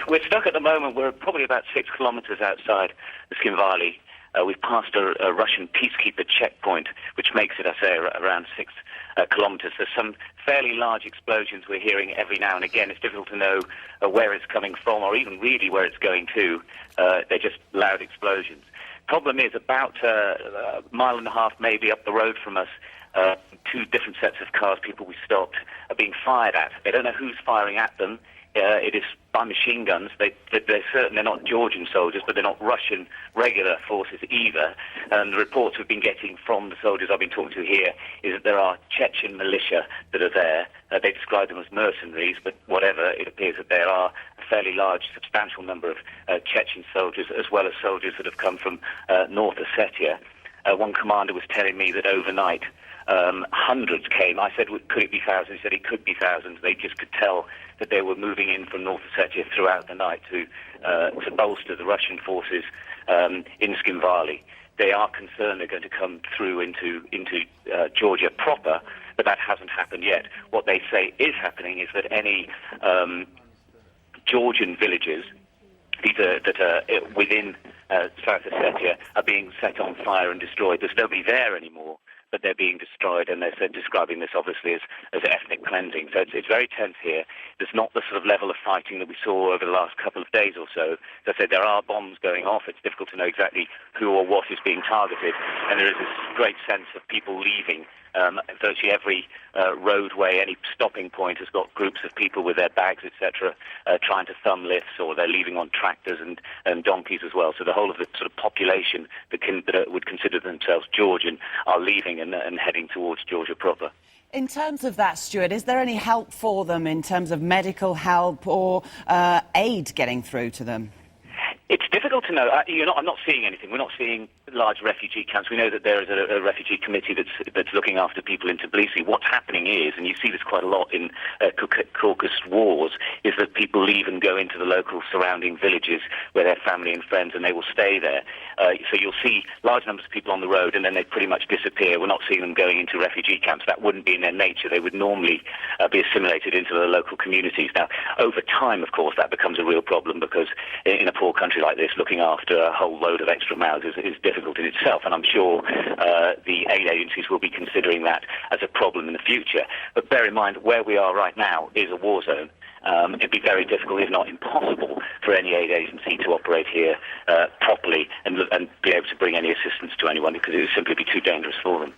We're stuck at the moment. We're probably about 6 kilometres outside the Skin Valley. We've passed a Russian peacekeeper checkpoint, which makes it, I say, around 6 kilometres. There's some fairly large explosions we're hearing every now and again. It's difficult to know where it's coming from or even really where it's going to. They're just loud explosions. Problem is, about a mile and a half maybe up the road from us, 2 different sets of cars, people we stopped, are being fired at. They don't know who's firing at them. It is by machine guns. They're certain they're not Georgian soldiers, but they're not Russian regular forces either. And the reports we've been getting from the soldiers I've been talking to here is that there are Chechen militia that are there. They describe them as mercenaries, but whatever, it appears that there are a fairly large, substantial number of Chechen soldiers, as well as soldiers that have come from North Ossetia. One commander was telling me that overnight hundreds came. I said, could it be thousands? He said it could be thousands. They just could tell that they were moving in from North Ossetia throughout the night to bolster the Russian forces in Skin Valley. They are concerned they're going to come through into Georgia proper, but that hasn't happened yet. What they say is happening is that any Georgian villages that are within South Ossetia are being set on fire and destroyed. There's nobody there anymore, but they're being destroyed, and they're describing this obviously as ethnic cleansing. So it's very tense here. There's not the sort of level of fighting that we saw over the last couple of days or so. As I said, there are bombs going off. It's difficult to know exactly who or what is being targeted, and there is this great sense of people leaving. Virtually every roadway, any stopping point has got groups of people with their bags, etc., trying to thumb lifts, or they're leaving on tractors and donkeys as well. So the whole of the sort of population that would consider themselves Georgian are leaving and heading towards Georgia proper. In terms of that, Stuart, is there any help for them in terms of medical help or aid getting through to them? It's difficult to know. I'm not seeing anything. We're not seeing large refugee camps. We know that there is a refugee committee that's looking after people in Tbilisi. What's happening is, and you see this quite a lot in Caucasus wars, is that people leave and go into the local surrounding villages where they're family and friends, and they will stay there. So you'll see large numbers of people on the road, and then they pretty much disappear. We're not seeing them going into refugee camps. That wouldn't be in their nature. They would normally be assimilated into the local communities. Now, over time, of course, that becomes a real problem, because in a poor country like this, looking after a whole load of extra mouths is difficult in itself, and I'm sure the aid agencies will be considering that as a problem in the future. But bear in mind, where we are right now is a war zone. It'd be very difficult, if not impossible, for any aid agency to operate here properly and be able to bring any assistance to anyone, because it would simply be too dangerous for them.